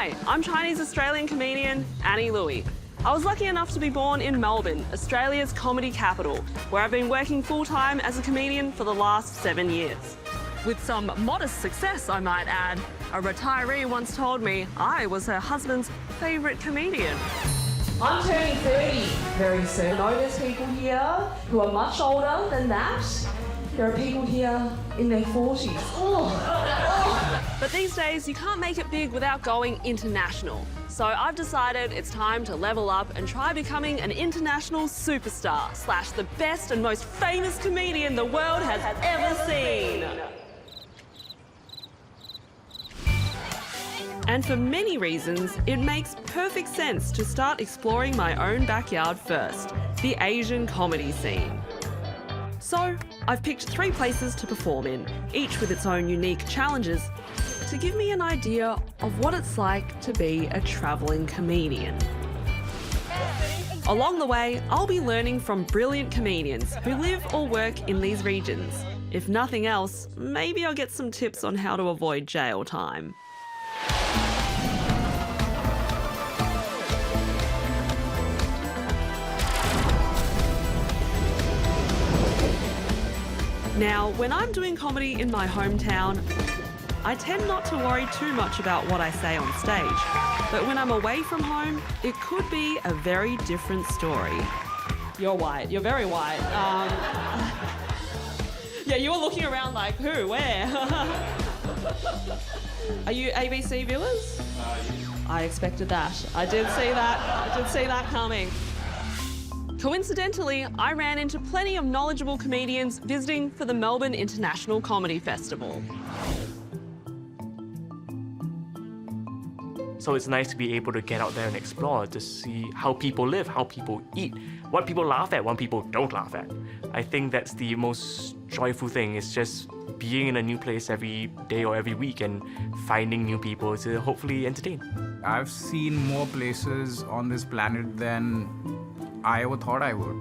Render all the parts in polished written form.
Hi, I'm Chinese-Australian comedian Annie Louey. I was lucky enough to be born in Melbourne, Australia's comedy capital, where I've been working full-time as a comedian for the last 7 years. With some modest success, I might add. A retiree once told me I was her husband's favourite comedian. I'm turning 30 very soon. I know there's people here who are much older than that. There are people here in their 40s. But these days, you can't make it big without going international. So I've decided it's time to level up and try becoming an international superstar / the best and most famous comedian the world has ever seen. And for many reasons, it makes perfect sense to start exploring my own backyard first, the Asian comedy scene. So I've picked 3 places to perform in, each with its own unique challenges, to give me an idea of what it's like to be a travelling comedian. Along the way, I'll be learning from brilliant comedians who live or work in these regions. If nothing else, maybe I'll get some tips on how to avoid jail time. Now, when I'm doing comedy in my hometown, I tend not to worry too much about what I say on stage. But when I'm away from home, it could be a very different story. You're white. You're very white. Yeah, you were looking around like, who, where? Are you ABC viewers? I expected that. I did see that. I did see that coming. Coincidentally, I ran into plenty of knowledgeable comedians visiting for the Melbourne International Comedy Festival. So it's nice to be able to get out there and explore, to see how people live, how people eat, what people laugh at, what people don't laugh at. I think that's the most joyful thing, is just being in a new place every day or every week and finding new people to hopefully entertain. I've seen more places on this planet than I ever thought I would.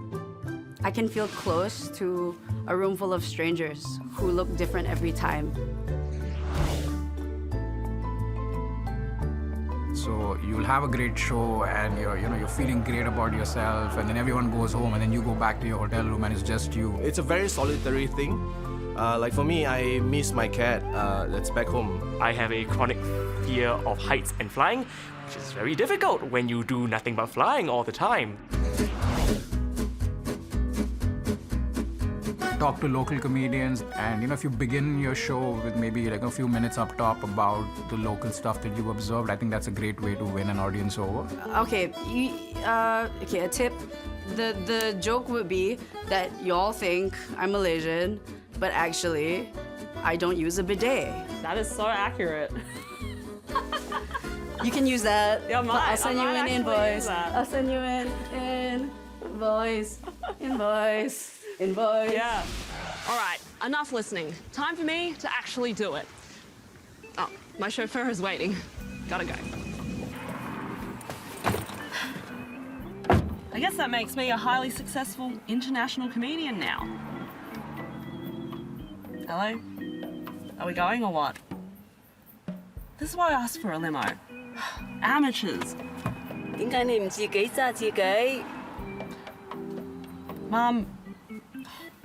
I can feel close to a room full of strangers who look different every time. So you'll have a great show and you're feeling great about yourself, and then everyone goes home and then you go back to your hotel room and it's just you. It's a very solitary thing. Like for me, I miss my cat that's back home. I have a chronic fear of heights and flying, which is very difficult when you do nothing but flying all the time. Talk to local comedians, and if you begin your show with maybe like a few minutes up top about the local stuff that you've observed, I think that's a great way to win an audience over. Okay, a tip. The joke would be that y'all think I'm Malaysian, but actually, I don't use a bidet. That is so accurate. You can use that. Yeah, I'll send you an invoice. I'll send you an invoice. Invoice. Yeah. All right, enough listening. Time for me to actually do it. Oh, my chauffeur is waiting. Gotta go. I guess that makes me a highly successful international comedian now. Hello? Are we going or what? This is why I asked for a limo. Amateurs. Mum,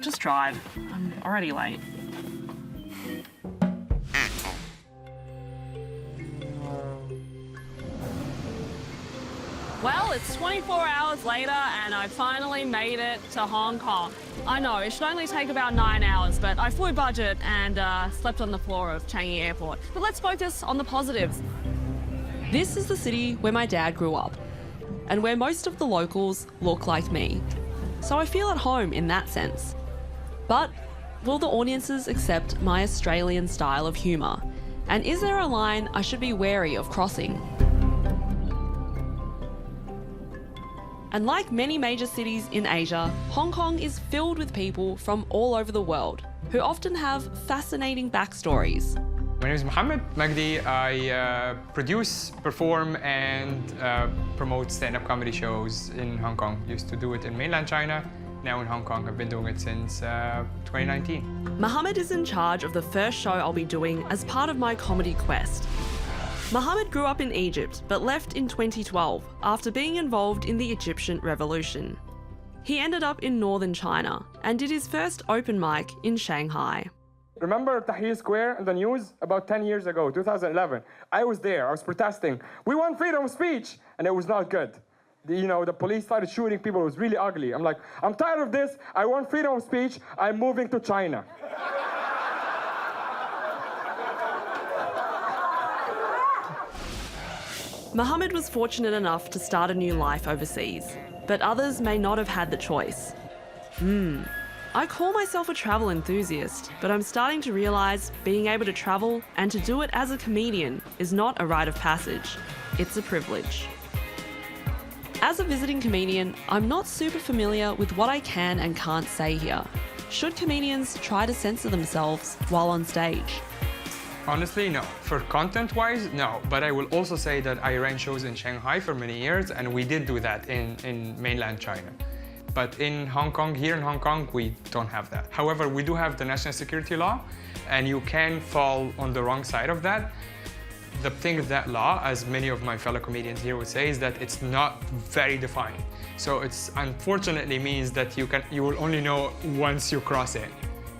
just drive. I'm already late. Well, it's 24 hours later and I finally made it to Hong Kong. I know, it should only take about 9 hours, but I flew budget and slept on the floor of Changi Airport. But let's focus on the positives. This is the city where my dad grew up and where most of the locals look like me. So I feel at home in that sense. But will the audiences accept my Australian style of humour? And is there a line I should be wary of crossing? And like many major cities in Asia, Hong Kong is filled with people from all over the world who often have fascinating backstories. My name is Mohammed Magdi. I produce, perform, and promote stand-up comedy shows in Hong Kong. Used to do it in mainland China. Now in Hong Kong, I've been doing it since 2019. Mohammed is in charge of the first show I'll be doing as part of my comedy quest. Mohammed grew up in Egypt but left in 2012 after being involved in the Egyptian Revolution. He ended up in northern China and did his first open mic in Shanghai. Remember Tahrir Square in the news about 10 years ago, 2011? I was there, I was protesting. We want freedom of speech, and it was not good. The police started shooting people, it was really ugly. I'm like, I'm tired of this, I want freedom of speech, I'm moving to China. Mohammed was fortunate enough to start a new life overseas, but others may not have had the choice. I call myself a travel enthusiast, but I'm starting to realise being able to travel and to do it as a comedian is not a rite of passage, it's a privilege. As a visiting comedian, I'm not super familiar with what I can and can't say here. Should comedians try to censor themselves while on stage? Honestly, no. For content-wise, no. But I will also say that I ran shows in Shanghai for many years, and we did do that in mainland China. But in Hong Kong, here in Hong Kong, we don't have that. However, we do have the national security law, and you can fall on the wrong side of that. The thing with that law, as many of my fellow comedians here would say, is that it's not very defined. So it's unfortunately means that you will only know once you cross it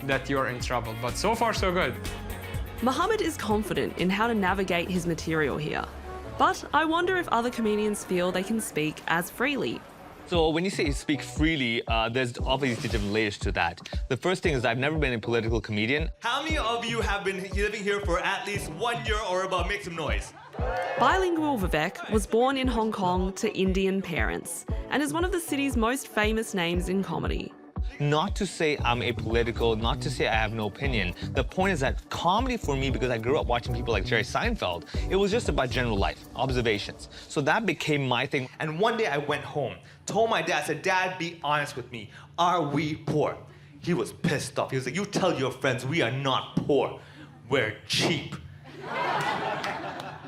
that you're in trouble. But so far, so good. Mohammed is confident in how to navigate his material here. But I wonder if other comedians feel they can speak as freely. So when you say speak freely, there's obviously different layers to that. The first thing is I've never been a political comedian. How many of you have been living here for at least 1 year or above? Make some noise. Bilingual Vivek was born in Hong Kong to Indian parents and is one of the city's most famous names in comedy. Not to say I'm apolitical, not to say I have no opinion. The point is that comedy for me, because I grew up watching people like Jerry Seinfeld, it was just about general life, observations. So that became my thing. And one day I went home, told my dad, I said, Dad, be honest with me. Are we poor? He was pissed off. He was like, you tell your friends we are not poor. We're cheap.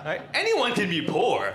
Right? Anyone can be poor.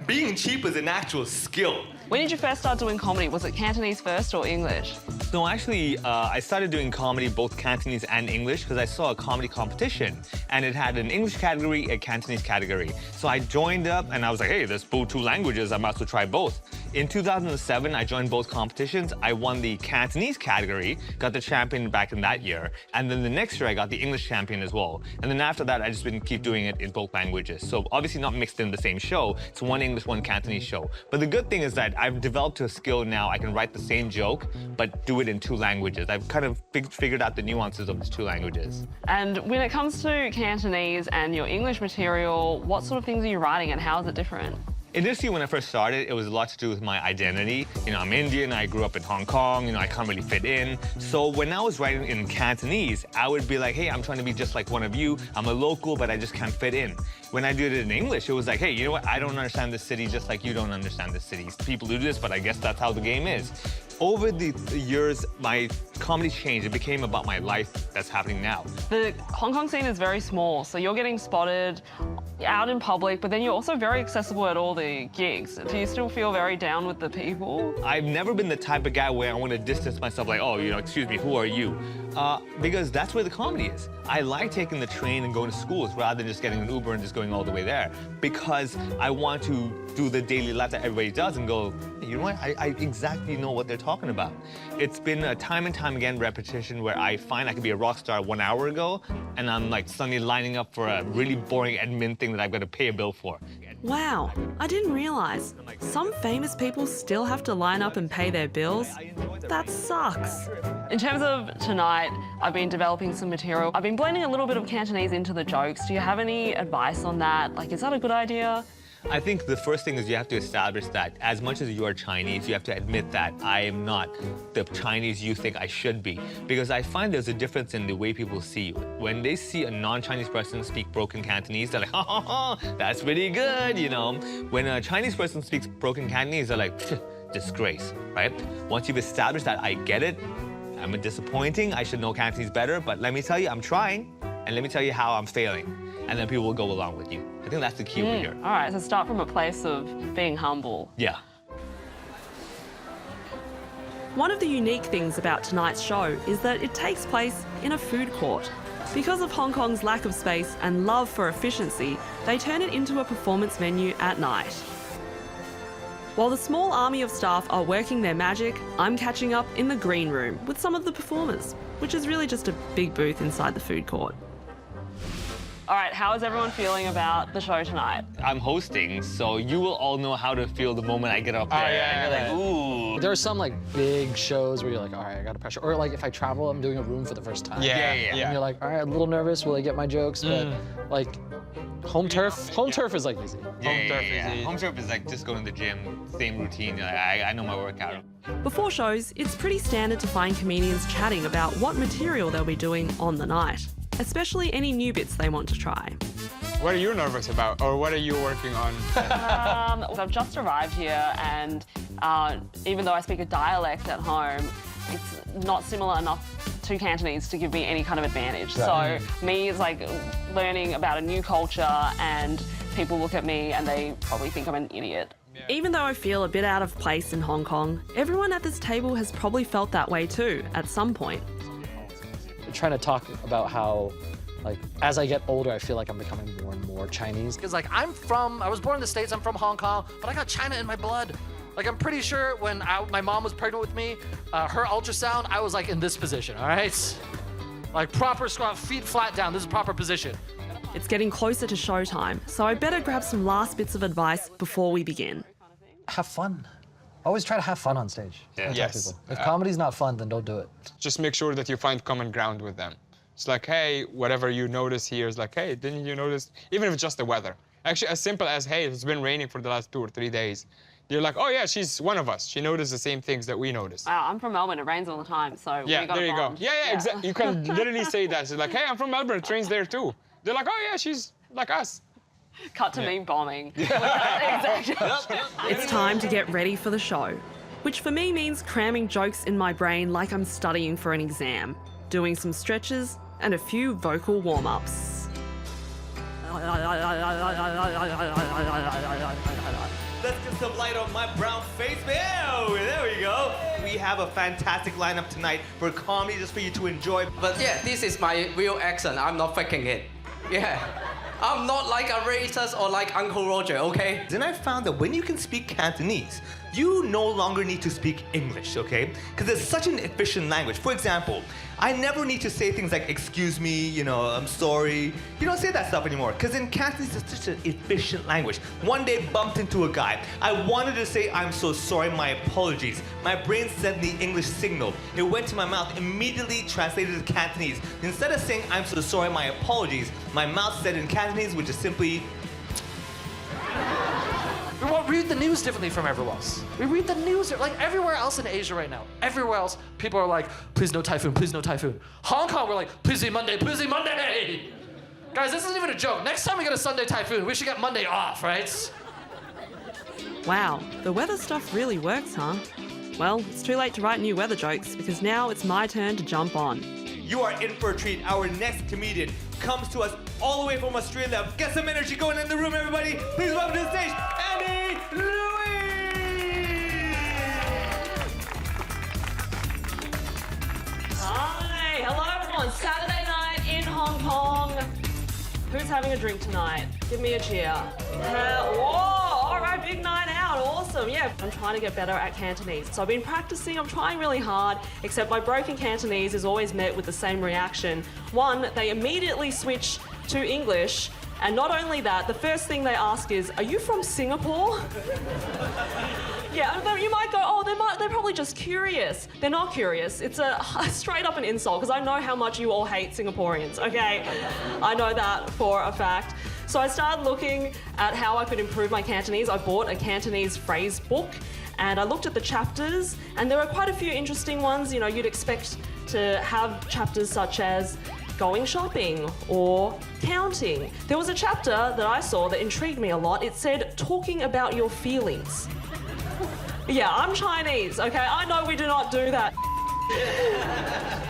Being cheap is an actual skill. When did you first start doing comedy? Was it Cantonese first or English? No, actually, I started doing comedy, both Cantonese and English, because I saw a comedy competition, and it had an English category, a Cantonese category. So I joined up, and I was like, hey, there's both two languages, I might as well try both. In 2007, I joined both competitions. I won the Cantonese category, got the champion back in that year, and then the next year I got the English champion as well. And then after that, I just been keep doing it in both languages. So obviously not mixed in the same show. It's one English, one Cantonese show. But the good thing is that I've developed a skill now. I can write the same joke, but do it in two languages. I've kind of figured out the nuances of these two languages. And when it comes to Cantonese and your English material, what sort of things are you writing and how is it different? Initially, when I first started, it was a lot to do with my identity. I'm Indian, I grew up in Hong Kong, I can't really fit in. So when I was writing in Cantonese, I would be like, hey, I'm trying to be just like one of you. I'm a local, but I just can't fit in. When I did it in English, it was like, hey, you know what? I don't understand this city just like you don't understand this city. People do this, but I guess that's how the game is. Over the years, my comedy changed. It became about my life that's happening now. The Hong Kong scene is very small, so you're getting spotted out in public, but then you're also very accessible at all the gigs. Do you still feel very down with the people? I've never been the type of guy where I want to distance myself like, oh, excuse me, who are you? Because that's where the comedy is. I like taking the train and going to schools rather than just getting an Uber and just going all the way there. Because I want to do the daily life that everybody does and go, hey, you know what? I exactly know what they're talking about. It's been a time and time again repetition where I find I could be a rock star 1 hour ago and I'm like suddenly lining up for a really boring admin thing that I've got to pay a bill for. Wow, I didn't realise. Some famous people still have to line up and pay their bills. That sucks. In terms of tonight, I've been developing some material. I've been blending a little bit of Cantonese into the jokes. Do you have any advice on that? Like, is that a good idea? I think the first thing is you have to establish that as much as you are Chinese, you have to admit that I am not the Chinese you think I should be. Because I find there's a difference in the way people see you. When they see a non-Chinese person speak broken Cantonese, they're like, ha ha ha, that's pretty good, When a Chinese person speaks broken Cantonese, they're like, disgrace, right? Once you've established that I get it, I'm disappointing, I should know Cantonese better, but let me tell you, I'm trying, and let me tell you how I'm failing. And then people will go along with you. I think that's the key over here. All right, so start from a place of being humble. Yeah. One of the unique things about tonight's show is that it takes place in a food court. Because of Hong Kong's lack of space and love for efficiency, they turn it into a performance venue at night. While the small army of staff are working their magic, I'm catching up in the green room with some of the performers, which is really just a big booth inside the food court. All right, how is everyone feeling about the show tonight? I'm hosting, so you will all know how to feel the moment I get up there. yeah, and you're like, ooh. There are some like big shows where you're like, all right, I got to pressure. Or like if I travel, I'm doing a room for the first time. Yeah. And you're like, all right, a little nervous, will I get my jokes? But like home turf is like easy. Home turf is like just going to the gym, same routine. You're like, I know my workout. Before shows, it's pretty standard to find comedians chatting about what material they'll be doing on the night, especially any new bits they want to try. What are you nervous about, or what are you working on? I've just arrived here, and even though I speak a dialect at home, it's not similar enough to Cantonese to give me any kind of advantage. So me is like learning about a new culture, and people look at me and they probably think I'm an idiot. Even though I feel a bit out of place in Hong Kong, everyone at this table has probably felt that way too, at some point. I'm trying to talk about how, like, as I get older, I feel like I'm becoming more and more Chinese. Because, like, I was born in the States, I'm from Hong Kong, but I got China in my blood. Like, I'm pretty sure when my mom was pregnant with me, her ultrasound, I was, like, in this position, all right? Like, proper squat, feet flat down, this is proper position. It's getting closer to showtime, so I better grab some last bits of advice before we begin. Have fun. Always try to have fun on stage. Yeah. Yes. If comedy's not fun, then don't do it. Just make sure that you find common ground with them. It's like, hey, whatever you notice here is like, hey, didn't you notice? Even if it's just the weather. Actually, as simple as, hey, it's been raining for the last 2 or 3 days. You're like, oh yeah, she's one of us. She noticed the same things that we notice. I'm from Melbourne, it rains all the time, so Yeah, we got there a you go. bond. Yeah, exactly. You can literally say that. It's like, hey, I'm from Melbourne, it rains there too. They're like, oh yeah, she's like us. Cut to me bombing. Exactly. It's time to get ready for the show, which for me means cramming jokes in my brain like I'm studying for an exam, doing some stretches and a few vocal warm-ups. Let's get some light on my brown face. Oh, there we go. We have a fantastic lineup tonight for comedy just for you to enjoy. But yeah, this is my real accent. I'm not faking it. Yeah. I'm not like a racist or like Uncle Roger, okay? Then I found that when you can speak Cantonese, you no longer need to speak English, okay? Because it's such an efficient language. For example, I never need to say things like, excuse me, you know, I'm sorry. You don't say that stuff anymore, because in Cantonese, it's such an efficient language. One day, bumped into a guy. I wanted to say, I'm so sorry, my apologies. My brain sent the English signal. It went to my mouth, immediately translated to Cantonese. Instead of saying, I'm so sorry, my apologies, my mouth said in Cantonese, which is simply, We won't read the news differently from everywhere else. We read the news like everywhere else in Asia right now. Everywhere else, people are like, please no typhoon, please no typhoon. Hong Kong, we're like, please be Monday, please be Monday. Guys, this isn't even a joke. Next time we get a Sunday typhoon, we should get Monday off, right? Wow, the weather stuff really works, huh? Well, it's too late to write new weather jokes because now it's my turn to jump on. you are in for a treat. Our next comedian comes to us all the way from Australia. Get some energy going in the room, everybody. Please welcome to the stage, Annie Louey! Hi, hello everyone. Saturday night in Hong Kong. Who's having a drink tonight? Give me a cheer. Whoa, all right, big night out, awesome. Yeah, I'm trying to get better at Cantonese. So I've been practicing, I'm trying really hard, except my broken Cantonese is always met with the same reaction. One, they immediately switch to English, and not only that, the first thing they ask is, are you from Singapore? Yeah, you might go, oh, they're probably just curious. They're not curious. It's a straight up an insult, because I know how much you all hate Singaporeans, okay? I know that for a fact. So I started looking at how I could improve my Cantonese. I bought a Cantonese phrase book, and I looked at the chapters, and there are quite a few interesting ones. You know, you'd expect to have chapters such as going shopping or counting. There was a chapter that I saw that intrigued me a lot. It said, talking about your feelings. Yeah, I'm Chinese, okay? I know we do not do that.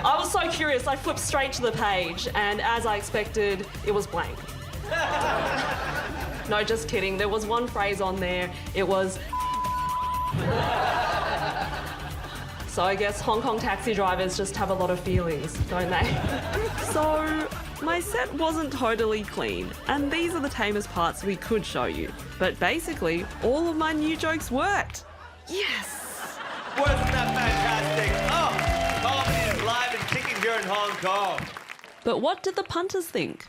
I was so curious, I flipped straight to the page, and as I expected, it was blank. No, just kidding. There was one phrase on there. It was... So I guess Hong Kong taxi drivers just have a lot of feelings, don't they? So My set wasn't totally clean, and these are the tamest parts we could show you. But basically, all of my new jokes worked. Yes! Wasn't that fantastic? Oh, comedy is live and kicking here in Hong Kong. But what did the punters think?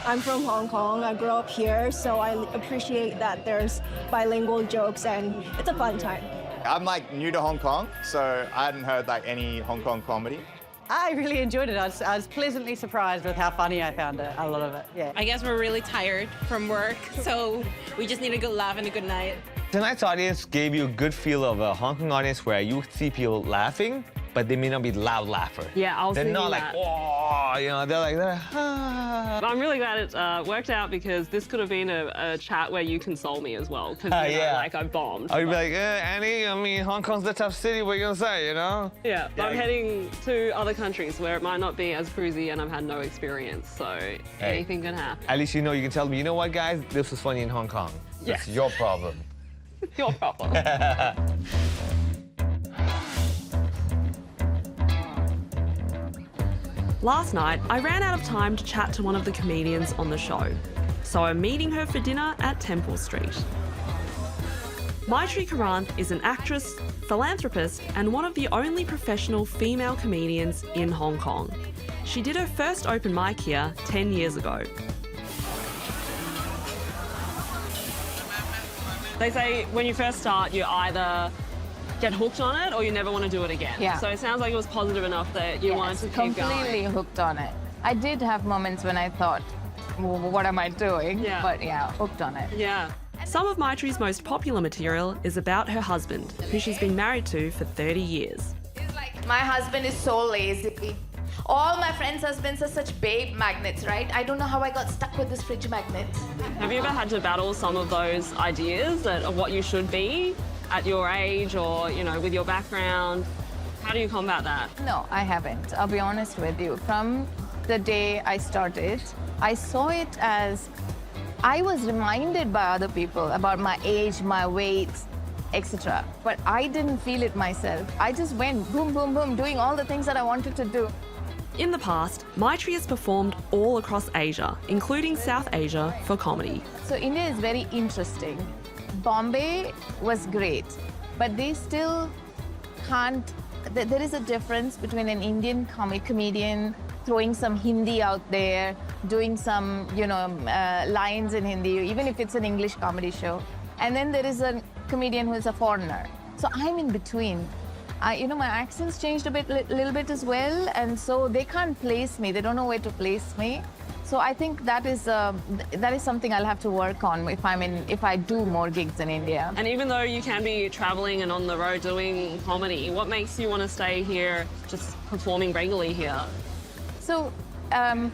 I'm from Hong Kong. I grew up here, so I appreciate that there's bilingual jokes and it's a fun time. I'm like new to Hong Kong, so I hadn't heard like any Hong Kong comedy. I really enjoyed it. I was pleasantly surprised with how funny I found it, a lot of it, yeah. I guess we're really tired from work, so we just need a good laugh and a good night. Tonight's audience gave you a good feel of a Hong Kong audience where you see people laughing, but they may not be loud laughers. Yeah, I was They're not like, that. oh, you know, they're ah. But I'm really glad it worked out because this could have been a chat where you console me as well, because like I bombed. I'd be like, Annie, I mean, Hong Kong's a tough city, what are you gonna say, you know? Yeah, but I'm heading to other countries where it might not be as cruisy and I've had no experience, so anything can happen. At least you know you can tell me, you know what, guys, this was funny in Hong Kong. Yes. It's your problem. Your problem. Last night, I ran out of time to chat to one of the comedians on the show, so I'm meeting her for dinner at Temple Street. Maitri Karanth is an actress, philanthropist, and one of the only professional female comedians in Hong Kong. She did her first open mic here 10 years ago. They say when you first start, you either get hooked on it or you never want to do it again. Yeah. So it sounds like it was positive enough that you wanted to keep going. Completely hooked on it. I did have moments when I thought, well, what am I doing? Yeah. But yeah, hooked on it. Yeah. Some of Maitri's most popular material is about her husband, who she's been married to for 30 years. My husband is so lazy. All my friends' husbands are such babe magnets, right? I don't know how I got stuck with this fridge magnet. Have you ever had to battle some of those ideas of what you should be at your age or, you know, with your background? How do you combat that? No, I haven't. I'll be honest with you. From the day I started, I saw it as I was reminded by other people about my age, my weight, etc. But I didn't feel it myself. I just went boom, boom, boom, doing all the things that I wanted to do. In the past, Maitri has performed all across Asia, including South Asia, for comedy. So India is very interesting. Bombay was great, but they still can't. There is a difference between an Indian comedian throwing some Hindi out there, doing some, lines in Hindi, even if it's an English comedy show. And then there is a comedian who is a foreigner. So I'm in between. My accent's changed a little bit as well, and so they can't place me. They don't know where to place me. So I think that is something I'll have to work on if I do more gigs in India. And even though you can be traveling and on the road doing comedy, what makes you want to stay here, just performing regularly here? So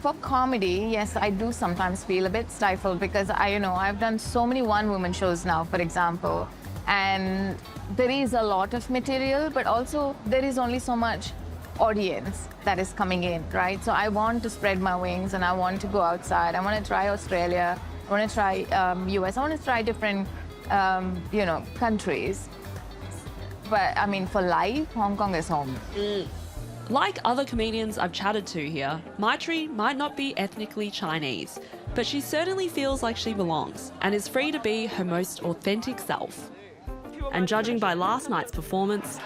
for comedy, yes, I do sometimes feel a bit stifled because I've done so many one-woman shows now, for example, and there is a lot of material, but also there is only so much audience that is coming in, right? So I want to spread my wings and I want to go outside. I want to try Australia. I want to try US. I want to try different, countries. But I mean, for life, Hong Kong is home. Like other comedians I've chatted to here, Maitri might not be ethnically Chinese, but she certainly feels like she belongs and is free to be her most authentic self. And judging by last night's performance,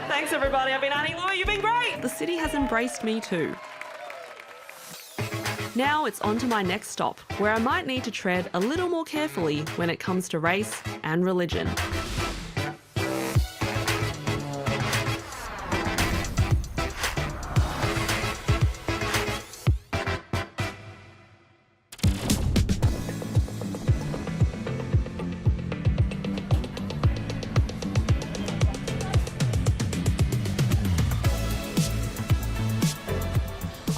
thanks everybody, I've been Annie Louey, you've been great! The city has embraced me too. Now it's on to my next stop, where I might need to tread a little more carefully when it comes to race and religion.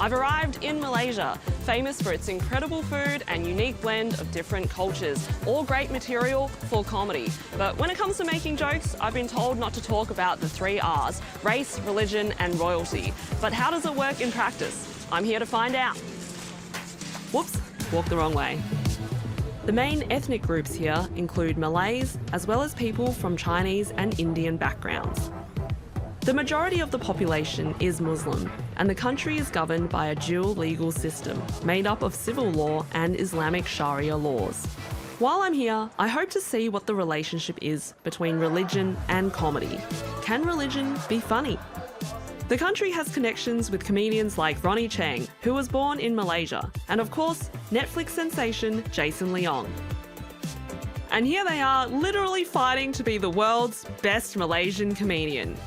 I've arrived in Malaysia, famous for its incredible food and unique blend of different cultures. All great material for comedy. But when it comes to making jokes, I've been told not to talk about the 3 R's, race, religion and royalty. But how does it work in practice? I'm here to find out. Whoops, walked the wrong way. The main ethnic groups here include Malays, as well as people from Chinese and Indian backgrounds. The majority of the population is Muslim, and the country is governed by a dual legal system made up of civil law and Islamic Sharia laws. While I'm here, I hope to see what the relationship is between religion and comedy. Can religion be funny? The country has connections with comedians like Ronnie Chang, who was born in Malaysia, and of course, Netflix sensation Jason Leong. And here they are, literally fighting to be the world's best Malaysian comedian.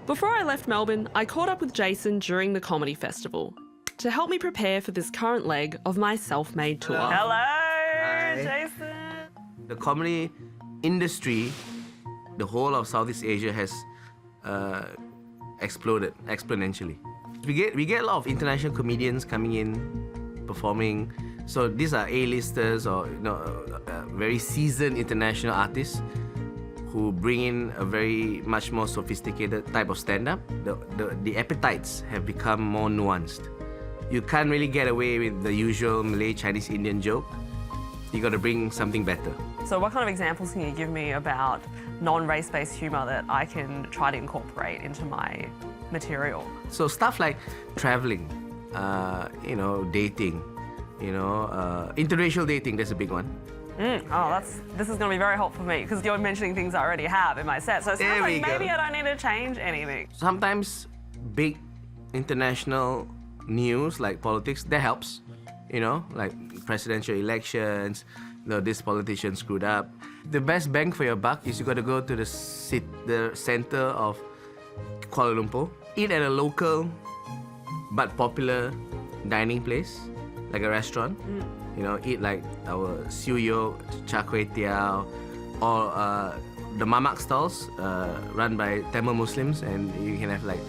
Before I left Melbourne, I caught up with Jason during the comedy festival to help me prepare for this current leg of my self-made tour. Hello. Hello, Jason. The comedy industry, the whole of Southeast Asia has exploded exponentially. We get a lot of international comedians coming in, performing. So these are A-listers or very seasoned international artists who bring in a very much more sophisticated type of stand-up. The appetites have become more nuanced. You can't really get away with the usual Malay, Chinese, Indian joke. You got to bring something better. So what kind of examples can you give me about non-race-based humour that I can try to incorporate into my material? So stuff like traveling, dating, interracial dating, that's a big one. This is going to be very helpful for me because you're mentioning things I already have in my set. So it sounds like maybe I don't need to change anything. Sometimes big international news like politics, that helps. Like presidential elections, this politician screwed up. The best bang for your buck is you got to go to the center of Kuala Lumpur, eat at a local but popular dining place, like a restaurant. Eat like our siu yok, char kway teow, or the mamak stalls run by Tamil Muslims, and you can have like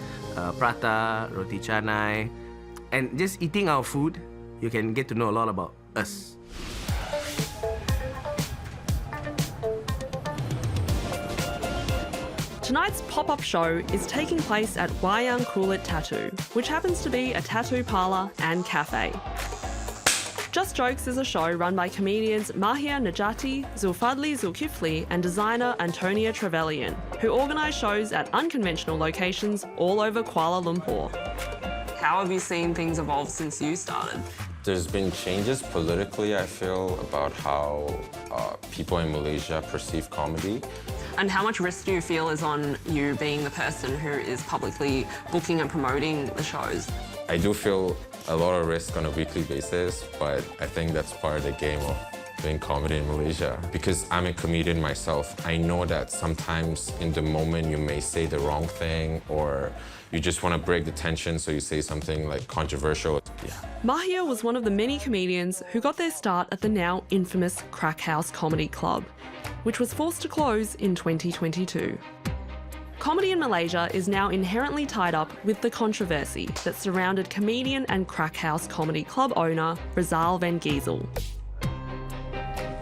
prata, roti canai, and just eating our food, you can get to know a lot about us. Tonight's pop-up show is taking place at Wayang Kulit Tattoo, which happens to be a tattoo parlour and cafe. Just Jokes is a show run by comedians Mahia Najati, Zulfadli Zulkifli and designer Antonia Trevelyan, who organise shows at unconventional locations all over Kuala Lumpur. How have you seen things evolve since you started? There's been changes politically, I feel, about how people in Malaysia perceive comedy. And how much risk do you feel is on you being the person who is publicly booking and promoting the shows? I do feel a lot of risk on a weekly basis, but I think that's part of the game of doing comedy in Malaysia. Because I'm a comedian myself, I know that sometimes in the moment you may say the wrong thing or you just want to break the tension, so you say something like controversial. Mahia was one of the many comedians who got their start at the now infamous Crack House Comedy Club, which was forced to close in 2022. Comedy in Malaysia is now inherently tied up with the controversy that surrounded comedian and Crack House Comedy Club owner Rizal van Giesel.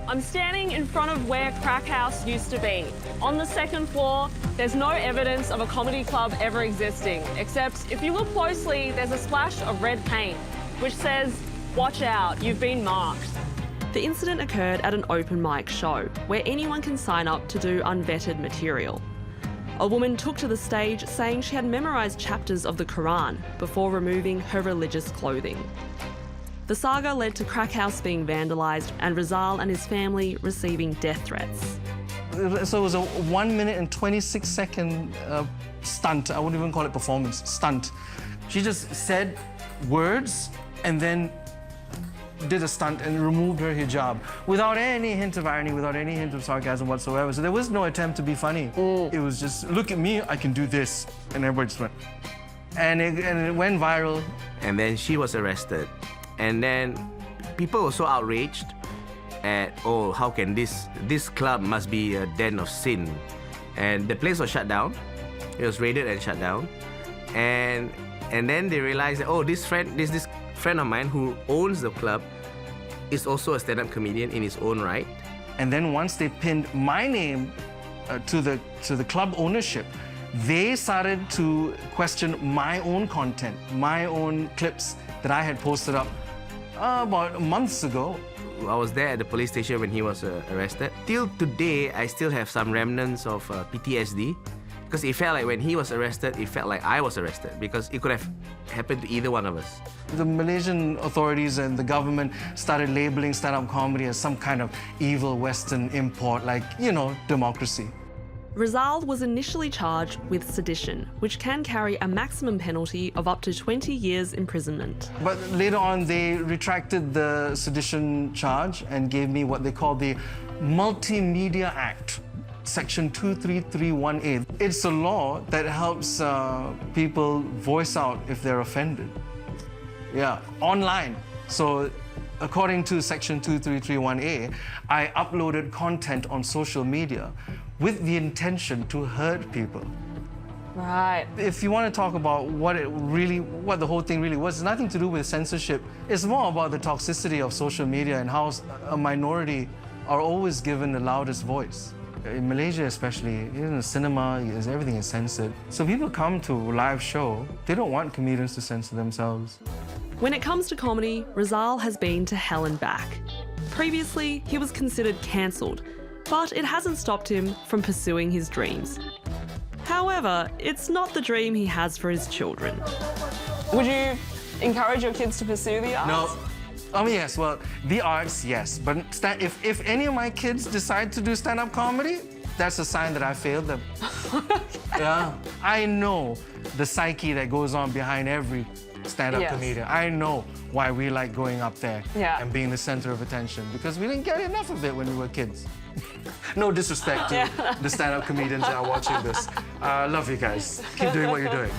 I'm standing in front of where Crack House used to be. On the second floor, there's no evidence of a comedy club ever existing, except if you look closely, there's a splash of red paint, which says, "Watch out, you've been marked." The incident occurred at an open mic show, where anyone can sign up to do unvetted material. A woman took to the stage saying she had memorised chapters of the Quran before removing her religious clothing. The saga led to Crack House being vandalised and Rizal and his family receiving death threats. So it was a 1 minute and 26 second stunt. I wouldn't even call it performance, stunt. She just said words and then did a stunt and removed her hijab without any hint of irony, without any hint of sarcasm whatsoever. So there was no attempt to be funny. It was just, look at me, I can do this. And everybody just went. And it went viral. And then she was arrested. And then people were so outraged at, oh, how can this club must be a den of sin. And the place was shut down. It was raided and shut down. And then they realized that, oh, this friend of mine who owns the club is also a stand-up comedian in his own right. And then once they pinned my name to the club ownership, they started to question my own content, my own clips that I had posted up. About months ago. I was there at the police station when he was arrested. Till today, I still have some remnants of PTSD. Because it felt like when he was arrested, it felt like I was arrested. Because it could have happened to either one of us. The Malaysian authorities and the government started labeling stand-up comedy as some kind of evil Western import, like, you know, democracy. Rizal was initially charged with sedition, which can carry a maximum penalty of up to 20 years imprisonment. But later on, they retracted the sedition charge and gave me what they call the Multimedia Act, Section 2331A. It's a law that helps people voice out if they're offended. Yeah, online. So according to Section 2331A, I uploaded content on social media with the intention to hurt people. Right. If you want to talk about what the whole thing really was, it's nothing to do with censorship. It's more about the toxicity of social media and how a minority are always given the loudest voice. In Malaysia especially, in the cinema, everything is censored. So people come to a live show, they don't want comedians to censor themselves. When it comes to comedy, Rizal has been to hell and back. Previously, he was considered cancelled, but it hasn't stopped him from pursuing his dreams. However, it's not the dream he has for his children. Would you encourage your kids to pursue the arts? No. Yes, well, the arts, yes. But if any of my kids decide to do stand-up comedy, that's a sign that I failed them. Yeah. I know the psyche that goes on behind every stand-up comedian. I know why we like going up there and being the center of attention, because we didn't get enough of it when we were kids. No disrespect to the stand-up comedians that are watching this. I love you guys. Keep doing what you're doing.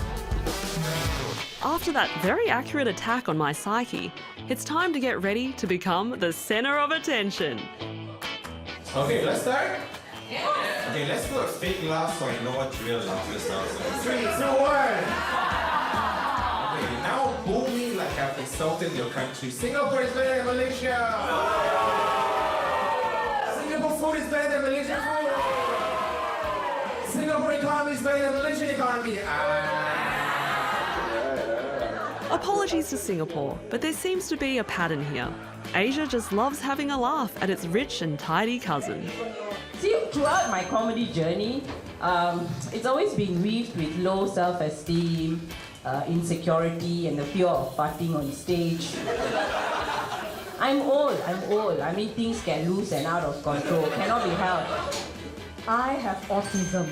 After that very accurate attack on my psyche, it's time to get ready to become the center of attention. Okay, let's start. Okay, let's do a fake laugh so I know what real laughter sounds like. 3, 2, 1. Okay, now boo me like I've insulted your country. Singapore is better than Malaysia. Singapore food is better than Malaysian food. Singapore economy is better than Malaysian economy. Apologies to Singapore, but there seems to be a pattern here. Asia just loves having a laugh at its rich and tidy cousin. See, throughout my comedy journey, it's always been weaved with low self-esteem, insecurity, and the fear of farting on stage. I'm old. I mean, things get loose and out of control, cannot be helped. I have autism.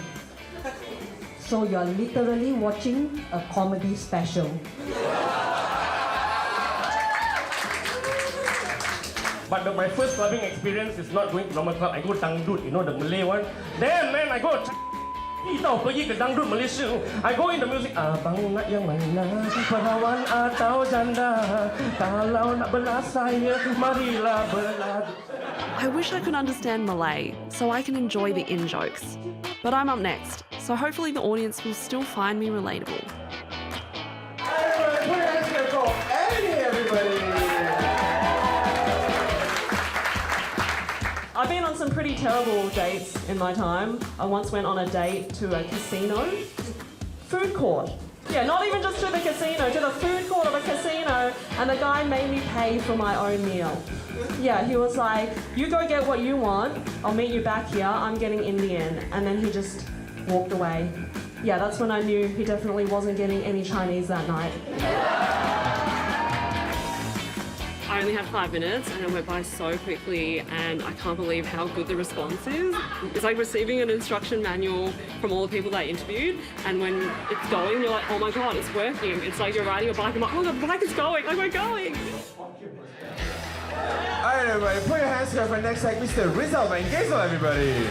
So you're literally watching a comedy special. But my first clubbing experience is not going to normal club. I go dangdut, you know, the Malay one. Then, man, I go pergi ke dangdut Malaysia. I go in the music. Abang nak yang mana? Perawan atau janda? Kalau nak belas saya, marilah belas. I wish I could understand Malay so I can enjoy the in-jokes. But I'm up next, so hopefully the audience will still find me relatable. Everybody, put your hands together for Annie, everybody. I've been on some pretty terrible dates in my time. I once went on a date to a casino. Food court. Yeah, not even just to the casino, to the food court of a casino, and the guy made me pay for my own meal. Yeah, he was like, you go get what you want, I'll meet you back here, I'm getting Indian. And then he just walked away. Yeah, that's when I knew he definitely wasn't getting any Chinese that night. I only had 5 minutes and it went by so quickly, and I can't believe how good the response is. It's like receiving an instruction manual from all the people that I interviewed, and when it's going, you're like, oh my God, it's working. It's like you're riding a bike, I'm like, oh, the bike is going, like we're going. All right, everybody, put your hands together for next act, Mr. Rizal Van Gazel, everybody.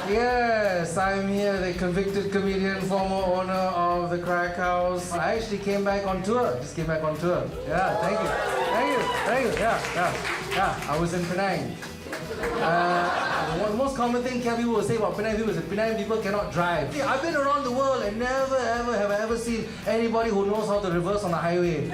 Yes, I'm here, the convicted comedian, former owner of the Crack House. I actually came back on tour, just came back on tour. Yeah, thank you, yeah, I was in Penang. The most common thing people will say about Penang people is that Penang people cannot drive. Yeah, I've been around the world and never ever have I ever seen anybody who knows how to reverse on the highway.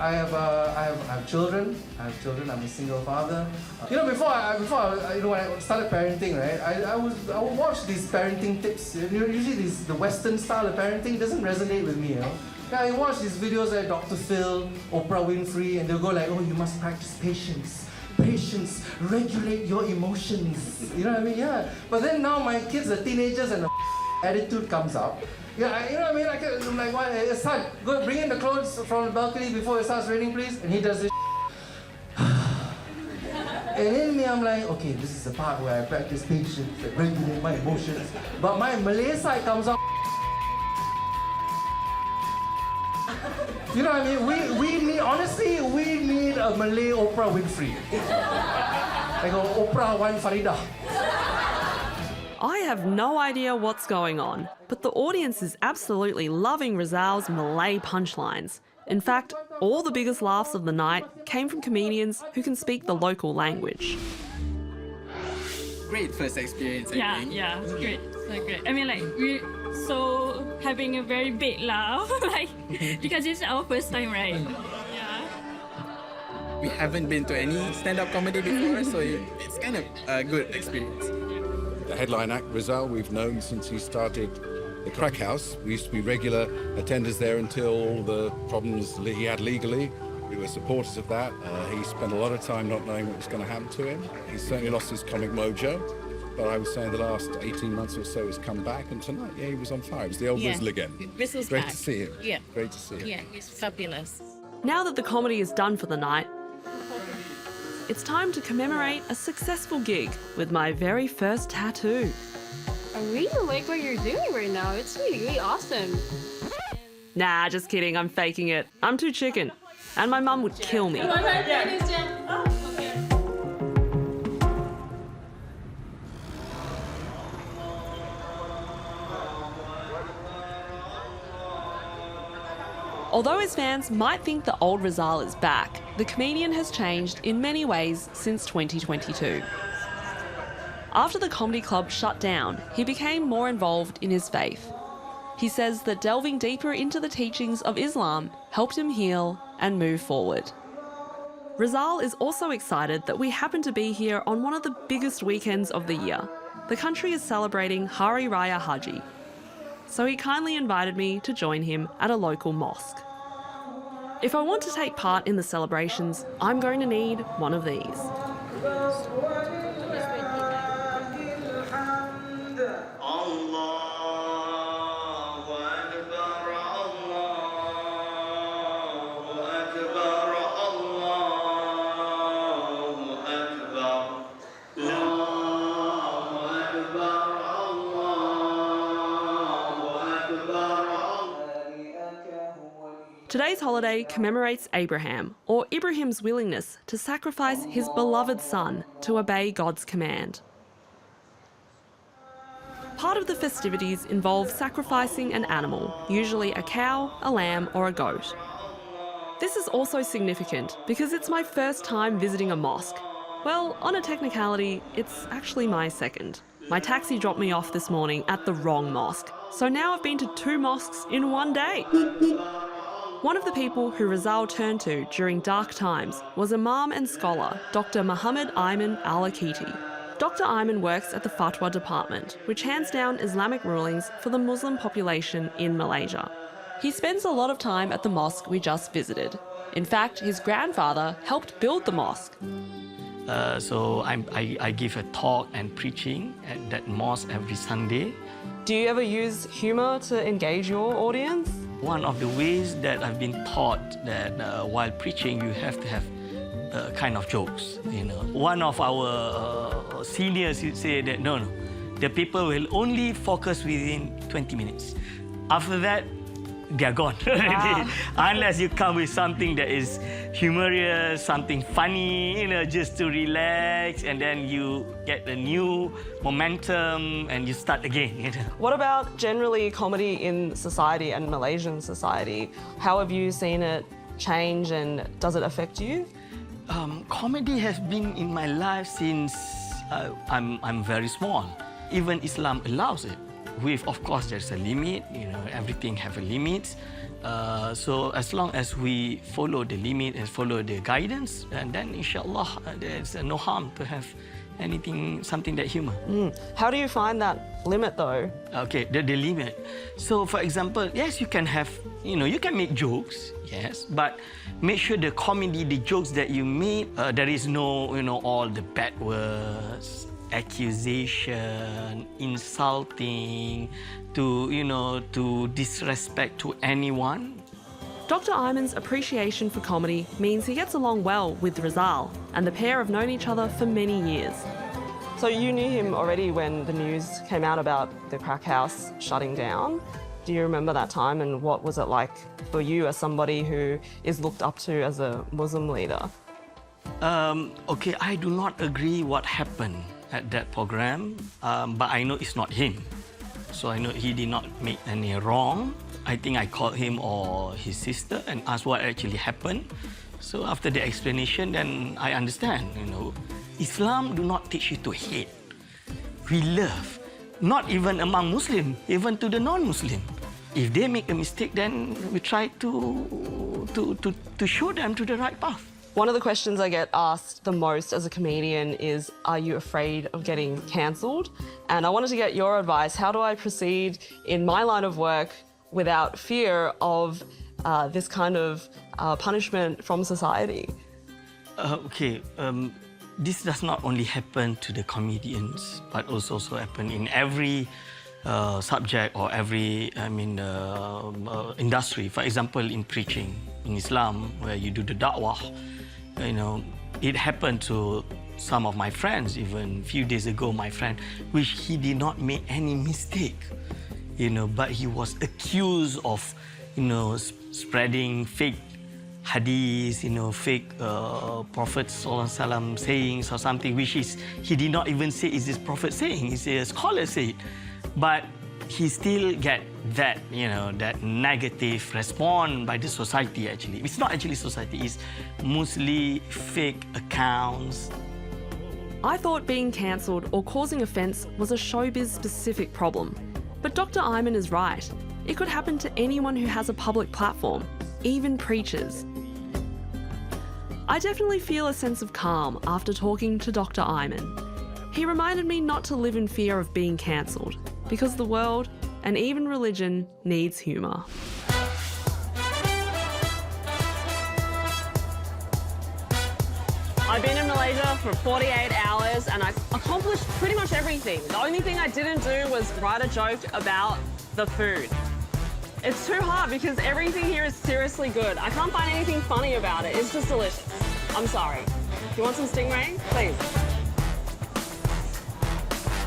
I have children. I'm a single father. You know, before I when I started parenting, right? I would watch these parenting tips. Usually the Western style of parenting doesn't resonate with me. You know. Yeah, I watch these videos like Dr. Phil, Oprah Winfrey, and they'll go like, oh, you must practice patience. Patience, regulate your emotions. You know what I mean? Yeah. But then now my kids are teenagers and the attitude comes up. Yeah, you know what I mean? I'm like, what? Hey, son, go bring in the clothes from the balcony before it starts raining, please. And he does this. And in me, I'm like, okay, this is the part where I practice patience and regulate my emotions. But my Malay side comes up. You know what I mean? We need, honestly, we need a Malay Oprah Winfrey. Like an Oprah Wan Farida. I have no idea what's going on, but the audience is absolutely loving Rizal's Malay punchlines. In fact, all the biggest laughs of the night came from comedians who can speak the local language. Great first experience, I think. Yeah, great, so great. I mean, like, we're so having a very big laugh, like, because it's our first time, right? Yeah. We haven't been to any stand-up comedy before, so it's kind of a good experience. The headline act, Rizal, we've known since he started the Crack House. We used to be regular attenders there until all the problems he had legally. We were supporters of that. He spent a lot of time not knowing what was going to happen to him. He certainly lost his comic mojo. But I would say the last 18 months or so has come back, and tonight, yeah, he was on fire. It was the old Rizal again. Rizal's Great back. to see him. Yeah. Great to see him. Yeah, it's fabulous. Now that the comedy is done for the night, it's time to commemorate a successful gig with my very first tattoo. I really like what you're doing right now. It's really awesome. Nah, just kidding, I'm faking it. I'm too chicken. And my mum would kill me. Although his fans might think the old Rizal is back, the comedian has changed in many ways since 2022. After the comedy club shut down, he became more involved in his faith. He says that delving deeper into the teachings of Islam helped him heal and move forward. Rizal is also excited that we happen to be here on one of the biggest weekends of the year. The country is celebrating Hari Raya Haji. So he kindly invited me to join him at a local mosque. If I want to take part in the celebrations, I'm going to need one of these. Today's holiday commemorates Abraham, or Ibrahim's willingness to sacrifice his beloved son to obey God's command. Part of the festivities involve sacrificing an animal, usually a cow, a lamb, or a goat. This is also significant because it's my first time visiting a mosque. Well, on a technicality, it's actually my second. My taxi dropped me off this morning at the wrong mosque, so now I've been to 2 mosques in one day. One of the people who Rizal turned to during dark times was Imam and scholar Dr. Muhammad Ayman Al-Akiti. Dr. Ayman works at the Fatwa Department, which hands down Islamic rulings for the Muslim population in Malaysia. He spends a lot of time at the mosque we just visited. In fact, his grandfather helped build the mosque. So I give a talk and preaching at that mosque every Sunday. Do you ever use humour to engage your audience? One of the ways that I've been taught that while preaching, you have to have kind of jokes. You know, one of our seniors said that no, the people will only focus within 20 minutes. After that, they're gone already. Unless you come with something that is humorous, something funny, you know, just to relax, and then you get a new momentum and you start again. You know? What about generally comedy in society and Malaysian society? How have you seen it change and does it affect you? Comedy has been in my life since I'm very small. Even Islam allows it. With, of course, there's a limit. You know, everything have a limit. So as long as we follow the limit and follow the guidance, and then inshallah there's no harm to have something that humor. How do you find that limit though? Okay, the limit. So for example, yes, you can have, you can make jokes, yes, but make sure the comedy, the jokes that you make, there is no, all the bad words, accusation, insulting, to disrespect to anyone. Dr. Ayman's appreciation for comedy means he gets along well with Rizal, and the pair have known each other for many years. So you knew him already when the news came out about the crack house shutting down. Do you remember that time, and what was it like for you as somebody who is looked up to as a Muslim leader? Okay, I do not agree what happened at that program, but I know it's not him. So I know he did not make any wrong. I think I called him or his sister and asked what actually happened. So after the explanation, then I understand, Islam do not teach you to hate. We love, not even among Muslims, even to the non-Muslim. If they make a mistake, then we try to show them to the right path. One of the questions I get asked the most as a comedian is, are you afraid of getting cancelled? And I wanted to get your advice. How do I proceed in my line of work without fear of this kind of punishment from society? This does not only happen to the comedians, but also happen in every subject or every, industry. For example, in preaching, in Islam, where you do the da'wah, it happened to some of my friends. Even a few days ago, my friend, which he did not make any mistake, but he was accused of, spreading fake hadiths, fake Prophet ﷺ sayings or something, which he did not even say is this Prophet saying, it's a scholar say it. But he still get that, that negative response by the society actually. It's not actually society, it's mostly fake accounts. I thought being cancelled or causing offence was a showbiz-specific problem. But Dr. Ayman is right. It could happen to anyone who has a public platform, even preachers. I definitely feel a sense of calm after talking to Dr. Ayman. He reminded me not to live in fear of being cancelled, because the world, and even religion, needs humour. I've been in Malaysia for 48 hours and I've accomplished pretty much everything. The only thing I didn't do was write a joke about the food. It's too hard because everything here is seriously good. I can't find anything funny about it. It's just delicious. I'm sorry. You want some stingray? Please.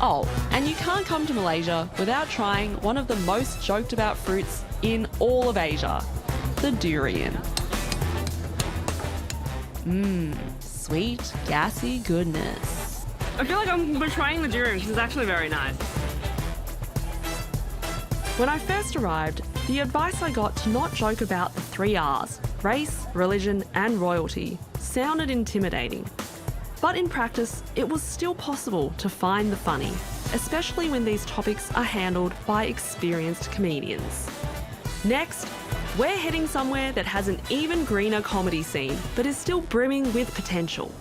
Oh, and you can't come to Malaysia without trying one of the most joked about fruits in all of Asia, the durian. Sweet, gassy goodness. I feel like I'm betraying the durian because it's actually very nice. When I first arrived, the advice I got to not joke about the 3 R's, race, religion and royalty, sounded intimidating. But in practice, it was still possible to find the funny, especially when these topics are handled by experienced comedians. Next, we're heading somewhere that has an even greener comedy scene, but is still brimming with potential.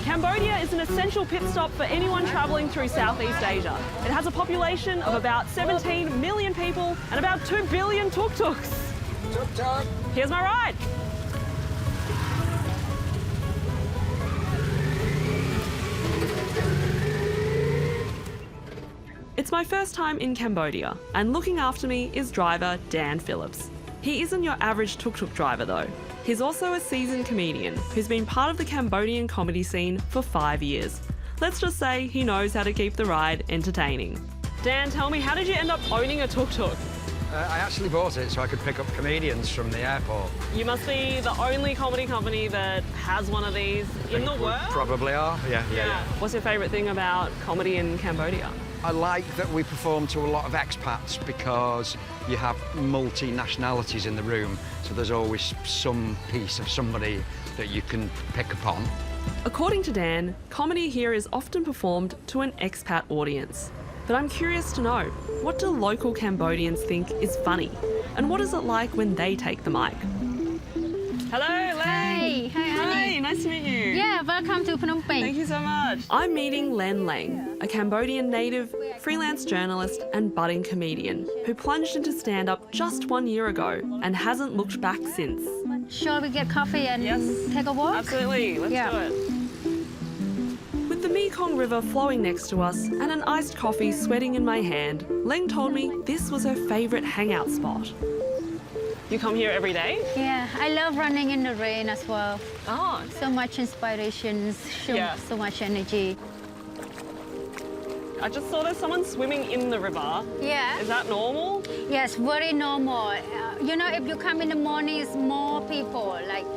Cambodia is an essential pit stop for anyone travelling through Southeast Asia. It has a population of about 17 million people and about 2 billion tuk-tuks. Tuk-tuk. Here's my ride. It's my first time in Cambodia, and looking after me is driver Dan Phillips. He isn't your average tuk-tuk driver though. He's also a seasoned comedian who's been part of the Cambodian comedy scene for 5 years. Let's just say he knows how to keep the ride entertaining. Dan, tell me, how did you end up owning a tuk-tuk? I actually bought it so I could pick up comedians from the airport. You must be the only comedy company that has one of these in the world? Probably are, yeah. What's your favourite thing about comedy in Cambodia? I like that we perform to a lot of expats because you have multi-nationalities in the room, so there's always some piece of somebody that you can pick upon. According to Dan, comedy here is often performed to an expat audience. But I'm curious to know, what do local Cambodians think is funny? And what is it like when they take the mic? Hello, Lang. Hi, Annie. Nice to meet you. Yeah, welcome to Phnom Penh. Thank you so much. I'm meeting Len Lang, a Cambodian native, freelance journalist and budding comedian who plunged into stand-up just 1 year ago and hasn't looked back since. Shall we get coffee and take a walk? Absolutely, let's do it. With the Mekong River flowing next to us and an iced coffee sweating in my hand, Leng told me this was her favourite hangout spot. You come here every day? Yeah, I love running in the rain as well. Oh. So much inspiration, so much energy. I just saw there's someone swimming in the river. Yeah. Is that normal? Yes, very normal. You know, if you come in the morning, it's more people, like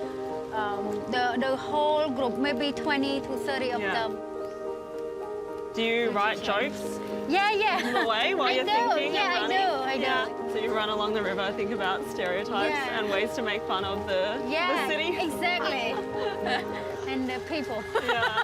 the whole group, maybe 20 to 30 of them. Do you write jokes? Yeah. On the way while you're thinking and running? I do. So you run along the river, think about stereotypes and ways to make fun of the city? Exactly. And the people. Yeah.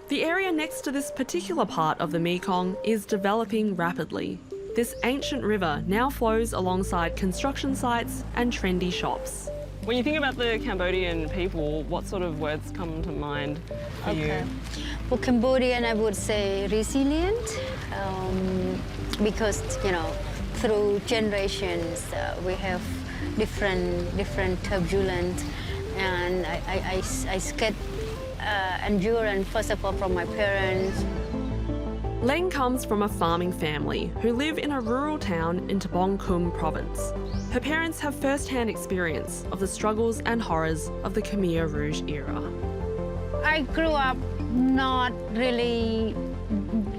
The area next to this particular part of the Mekong is developing rapidly. This ancient river now flows alongside construction sites and trendy shops. When you think about the Cambodian people, what sort of words come to mind for you? For Cambodian, I would say resilient, because, you know, through generations, we have different turbulence, and I get endurance, first of all, from my parents. Leng comes from a farming family who live in a rural town in Tabong Kum province. Her parents have first-hand experience of the struggles and horrors of the Khmer Rouge era. I grew up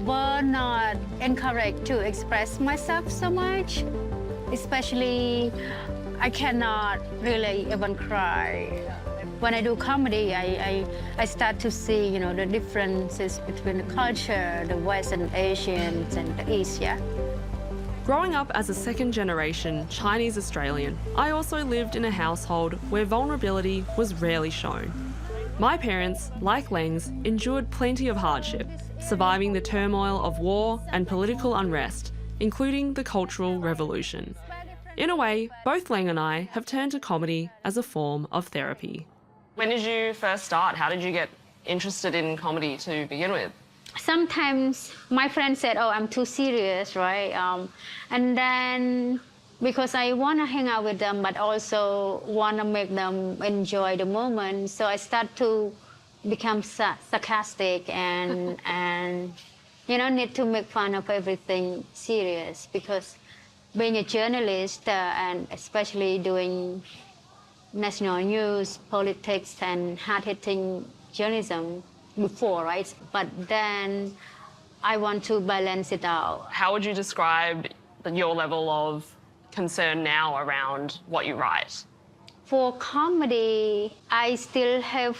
were not encouraged to express myself so much. Especially, I cannot really even cry. When I do comedy, I start to see, you know, the differences between the culture, the West and Asians and the East, Growing up as a second-generation Chinese-Australian, I also lived in a household where vulnerability was rarely shown. My parents, like Leng's, endured plenty of hardship, surviving the turmoil of war and political unrest, including the Cultural Revolution. In a way, both Leng and I have turned to comedy as a form of therapy. When did you first start? How did you get interested in comedy to begin with? Sometimes my friend said, oh, I'm too serious, right? And then, because I want to hang out with them, but also want to make them enjoy the moment, so I start to become sarcastic and you know, need to make fun of everything serious, because being a journalist and especially doing national news, politics, and hard-hitting journalism before, right? But then I want to balance it out. How would you describe your level of concern now around what you write? For comedy, I still have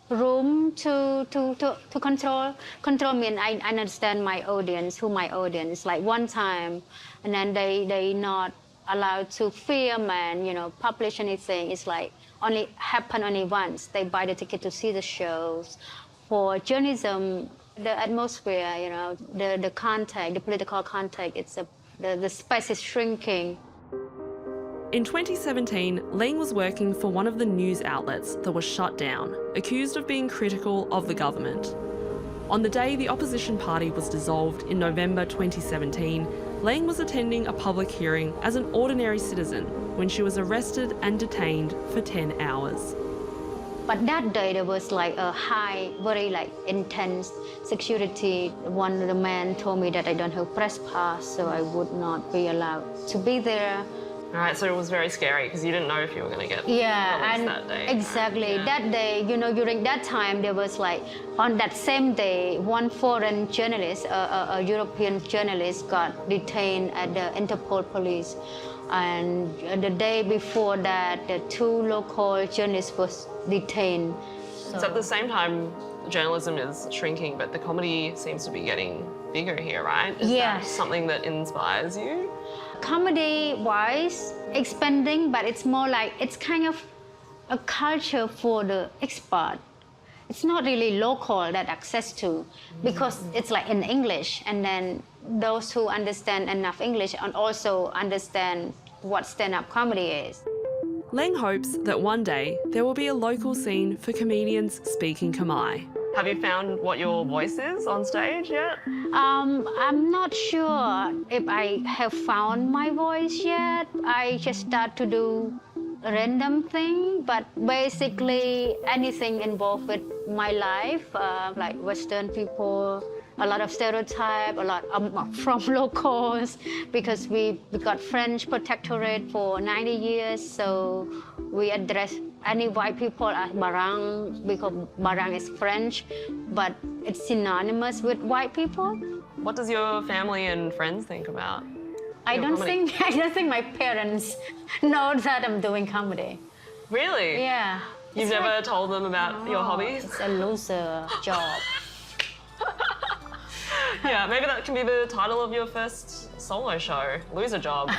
room to control. Control means I understand my audience, who my audience. Like one time, and then they not allowed to film and, you know, publish anything. It's like happen only once. They buy the ticket to see the shows. For journalism, the atmosphere, you know, the contact, the political contact, the space is shrinking. In 2017, Leng was working for one of the news outlets that was shut down, accused of being critical of the government. On the day the opposition party was dissolved in November 2017, Leng was attending a public hearing as an ordinary citizen when she was arrested and detained for 10 hours. But that day there was like a high, very like intense security. One of the men told me that I don't have press pass, so I would not be allowed to be there. All right, so it was very scary because you didn't know if you were going to get released that day. Exactly. Yeah. That day, you know, during that time, there was like, on that same day, one foreign journalist, a European journalist, got detained at the Interpol police. And the day before that, the two local journalists was detained So at the same time, journalism is shrinking, but the comedy seems to be getting bigger here, right? Is that something that inspires you? Comedy-wise, expanding, but it's more like, it's kind of a culture for the expat. It's not really local that access to, because it's like in English, and then those who understand enough English and also understand what stand-up comedy is. Leng hopes that one day there will be a local scene for comedians speaking Khmer. Have you found what your voice is on stage yet? I'm not sure if I have found my voice yet. I just start to do a random thing, but basically anything involved with my life, like Western people, a lot of stereotype, a lot from locals, because we got French protectorate for 90 years, so we address any white people as barang, because barang is French, but it's synonymous with white people. What does your family and friends think about? I don't think my parents know that I'm doing comedy. Really? Yeah. You've never told them about your hobbies? It's a loser job. Yeah, maybe that can be the title of your first solo show, Loser Job.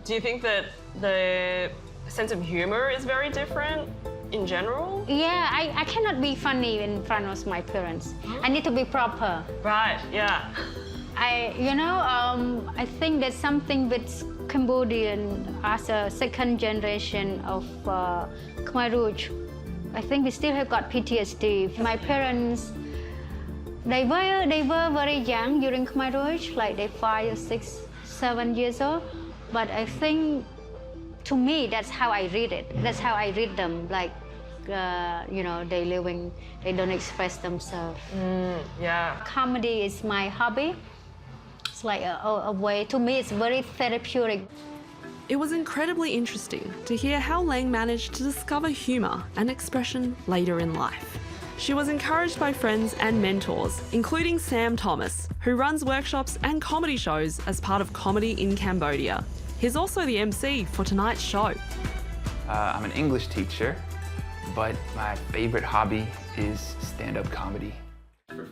Do you think that the sense of humour is very different in general? Yeah, I cannot be funny in front of my parents. I need to be proper. Right, yeah. I think there's something with Cambodian as a second generation of Khmer Rouge. I think we still have got PTSD. My parents, they were very young during Khmer Rouge, like they're 5 or 6, 7 years old. But I think, to me, that's how I read it. That's how I read them. Like, they don't express themselves. Yeah. Comedy is my hobby. It's like a way, to me, it's very therapeutic. It was incredibly interesting to hear how Lang managed to discover humour and expression later in life. She was encouraged by friends and mentors, including Sam Thomas, who runs workshops and comedy shows as part of Comedy in Cambodia. He's also the MC for tonight's show. I'm an English teacher, but my favourite hobby is stand-up comedy.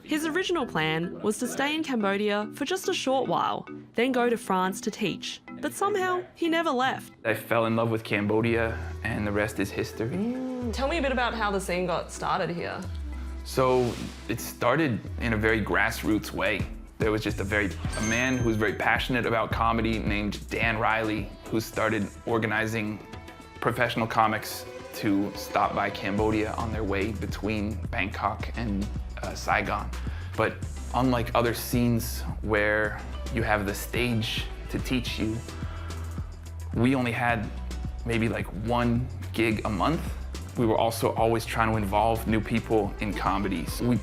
His original plan was to stay in Cambodia for just a short while, then go to France to teach. But somehow, he never left. I fell in love with Cambodia, and the rest is history. Tell me a bit about how the scene got started here. So it started in a very grassroots way. There was just a man who was very passionate about comedy named Dan Riley, who started organizing professional comics to stop by Cambodia on their way between Bangkok and Saigon. But unlike other scenes where you have the stage to teach you, we only had maybe like 1 gig a month. We were also always trying to involve new people in comedies. We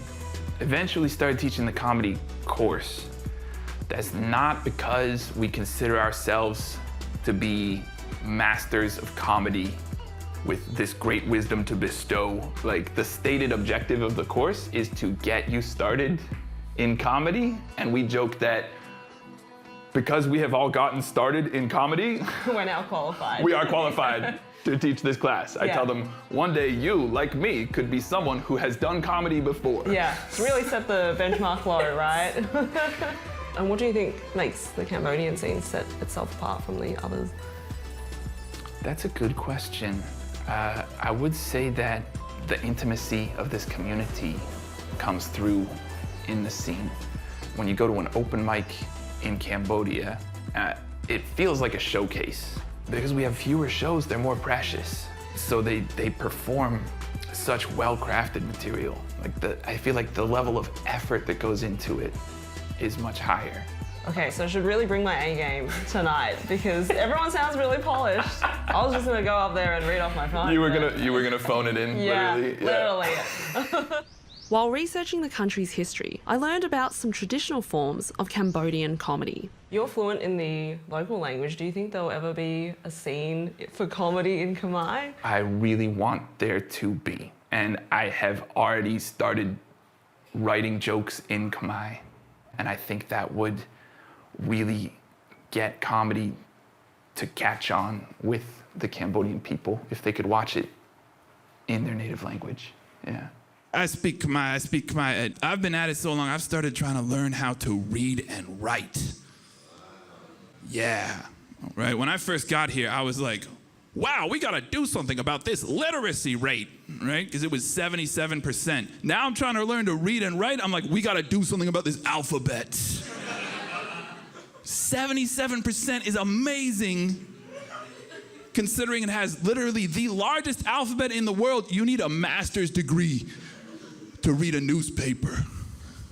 eventually started teaching the comedy course. That's not because we consider ourselves to be masters of comedy with this great wisdom to bestow. Like, the stated objective of the course is to get you started in comedy, and we joke that because we have all gotten started in comedy, We're now qualified. we are qualified to teach this class. I tell them, one day you, like me, could be someone who has done comedy before. Yeah, really set the benchmark low, right? And what do you think makes the Cambodian scene set itself apart from the others? That's a good question. I would say that the intimacy of this community comes through in the scene. When you go to an open mic in Cambodia, it feels like a showcase. Because we have fewer shows, they're more precious. So they perform such well-crafted material. I feel like the level of effort that goes into it is much higher. Okay, so I should really bring my A game tonight because everyone sounds really polished. I was just gonna go up there and read off my phone. You were gonna phone it in, literally? Literally. While researching the country's history, I learned about some traditional forms of Cambodian comedy. You're fluent in the local language. Do you think there'll ever be a scene for comedy in Khmer? I really want there to be. And I have already started writing jokes in Khmer. And I think that would really get comedy to catch on with the Cambodian people if they could watch it in their native language. Yeah. I speak Khmer. I've been at it so long, I've started trying to learn how to read and write. Yeah, right? When I first got here, I was like, wow, we gotta do something about this literacy rate, right? Because it was 77%. Now I'm trying to learn to read and write. I'm like, we gotta do something about this alphabet. 77% is amazing. Considering it has literally the largest alphabet in the world, you need a master's degree to read a newspaper.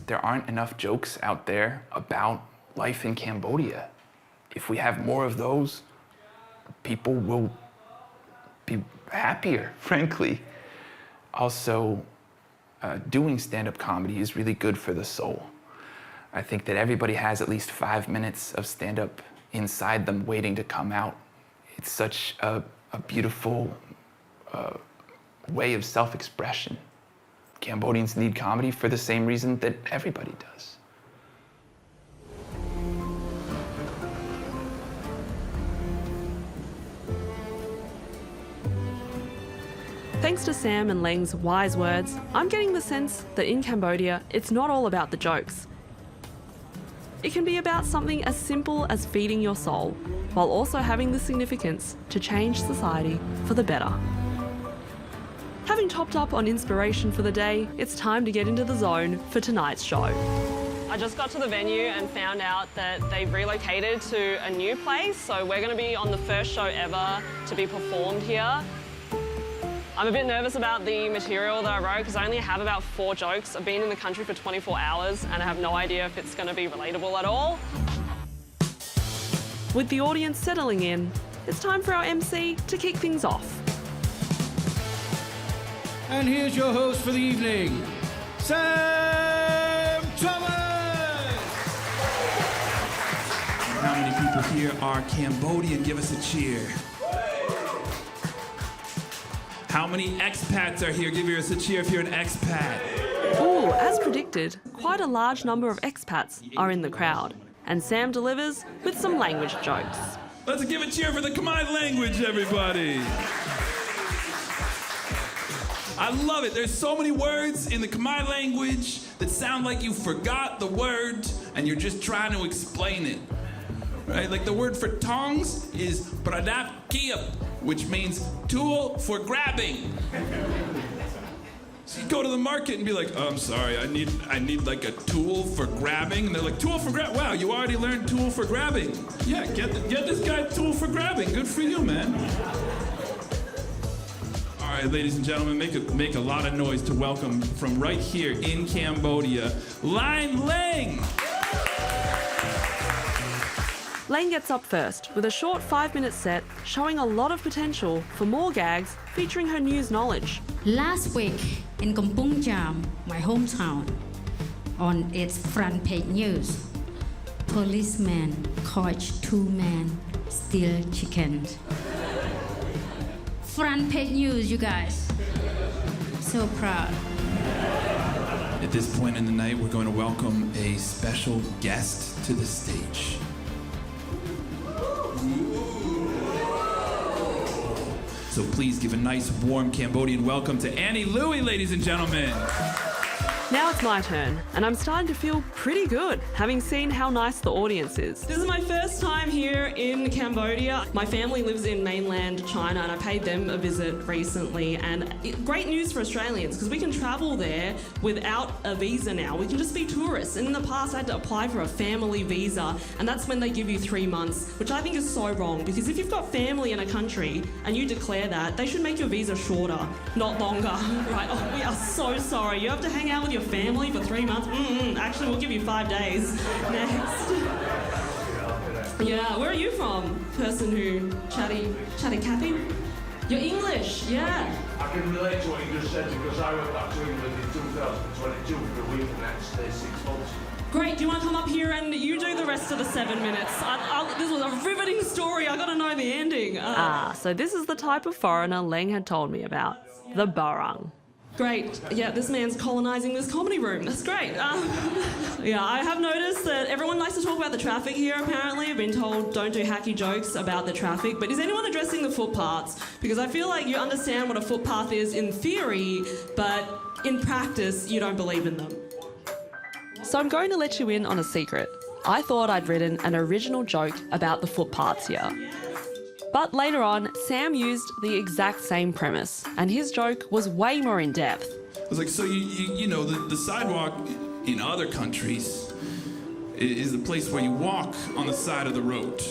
There aren't enough jokes out there about life in Cambodia. If we have more of those, people will be happier, frankly. Also, doing stand-up comedy is really good for the soul. I think that everybody has at least 5 minutes of stand-up inside them waiting to come out. It's such a beautiful way of self-expression. Cambodians need comedy for the same reason that everybody does. Thanks to Sam and Leng's wise words, I'm getting the sense that in Cambodia, it's not all about the jokes. It can be about something as simple as feeding your soul, while also having the significance to change society for the better. Having topped up on inspiration for the day, it's time to get into the zone for tonight's show. I just got to the venue and found out that they've relocated to a new place, so we're going to be on the first show ever to be performed here. I'm a bit nervous about the material that I wrote because I only have about 4 jokes. I've been in the country for 24 hours and I have no idea if it's going to be relatable at all. With the audience settling in, it's time for our MC to kick things off. And here's your host for the evening, Sam Thomas! How many people here are Cambodian? Give us a cheer. How many expats are here? Give us a cheer if you're an expat. Ooh, as predicted, quite a large number of expats are in the crowd. And Sam delivers with some language jokes. Let's give a cheer for the Khmer language, everybody. I love it. There's so many words in the Khmer language that sound like you forgot the word and you're just trying to explain it. Right? Like the word for tongs is pradap kiap, which means tool for grabbing. So you go to the market and be like, oh, I'm sorry, I need like a tool for grabbing. And they're like, tool for grab? Wow, you already learned tool for grabbing. Yeah, get this guy a tool for grabbing. Good for you, man. All right, ladies and gentlemen, make a lot of noise to welcome from right here in Cambodia, Line Leng. Leng gets up first with a short 5-minute set showing a lot of potential for more gags featuring her news knowledge. Last week in Kampong Jam, my hometown, on its front page news, policeman caught 2 men steal chicken. Front page news, you guys. So proud. At this point in the night, we're going to welcome a special guest to the stage. So please give a nice, warm Cambodian welcome to Annie Louey, ladies and gentlemen. Now it's my turn, and I'm starting to feel pretty good, having seen how nice the audience is. This is my first time here in Cambodia. My family lives in mainland China, and I paid them a visit recently. And great news for Australians, because we can travel there without a visa now. We can just be tourists. And in the past, I had to apply for a family visa, and that's when they give you 3 months, which I think is so wrong, because if you've got family in a country and you declare that, they should make your visa shorter, not longer. Right? Oh, we are so sorry. You have to hang out with your family for 3 months? Actually, we'll give you 5 days. Next. Yeah, where are you from? Person who chatty Cathy? You're English, yeah. I can relate to what you just said because I went back to England in 2022 for a week and then stayed 6 months. Great, do you want to come up here and you do the rest of the 7 minutes? This was a riveting story, I gotta know the ending. So this is the type of foreigner Leng had told me about. The Barang. Great. Yeah, this man's colonising this comedy room. That's great. Yeah, I have noticed that everyone likes to talk about the traffic here, apparently. I've been told don't do hacky jokes about the traffic. But is anyone addressing the footpaths? Because I feel like you understand what a footpath is in theory, but in practice, you don't believe in them. So I'm going to let you in on a secret. I thought I'd written an original joke about the footpaths here. But later on, Sam used the exact same premise, and his joke was way more in depth. I was like, so you know, the sidewalk in other countries is the place where you walk on the side of the road.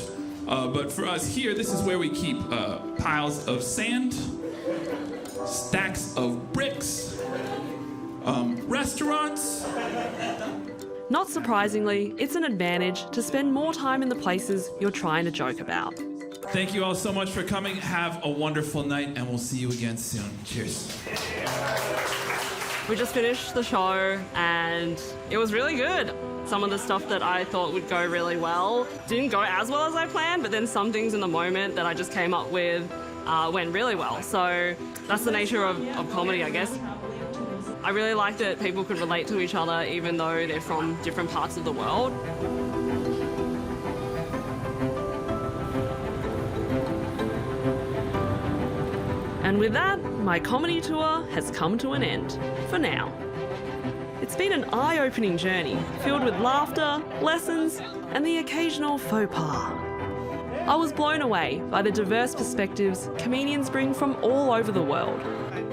But for us here, this is where we keep piles of sand, stacks of bricks, restaurants. Not surprisingly, it's an advantage to spend more time in the places you're trying to joke about. Thank you all so much for coming. Have a wonderful night, and we'll see you again soon. Cheers. We just finished the show and it was really good. Some of the stuff that I thought would go really well didn't go as well as I planned, but then some things in the moment that I just came up with went really well. So that's the nature of comedy, I guess. I really liked that people could relate to each other even though they're from different parts of the world. And with that, my comedy tour has come to an end, for now. It's been an eye-opening journey, filled with laughter, lessons, and the occasional faux pas. I was blown away by the diverse perspectives comedians bring from all over the world.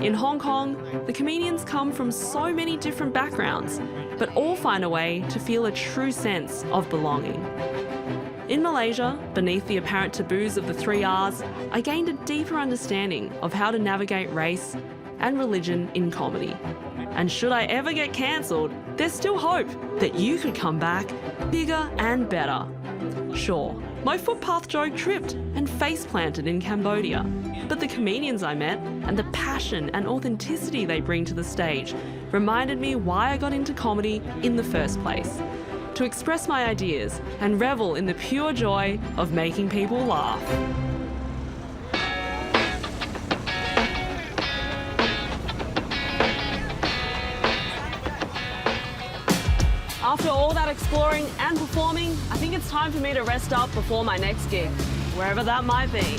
In Hong Kong, the comedians come from so many different backgrounds, but all find a way to feel a true sense of belonging. In Malaysia, beneath the apparent taboos of the 3 Rs, I gained a deeper understanding of how to navigate race and religion in comedy. And should I ever get cancelled, there's still hope that you could come back bigger and better. Sure, my footpath joke tripped and face-planted in Cambodia, but the comedians I met and the passion and authenticity they bring to the stage reminded me why I got into comedy in the first place. To express my ideas and revel in the pure joy of making people laugh. After all that exploring and performing, I think it's time for me to rest up before my next gig, wherever that might be.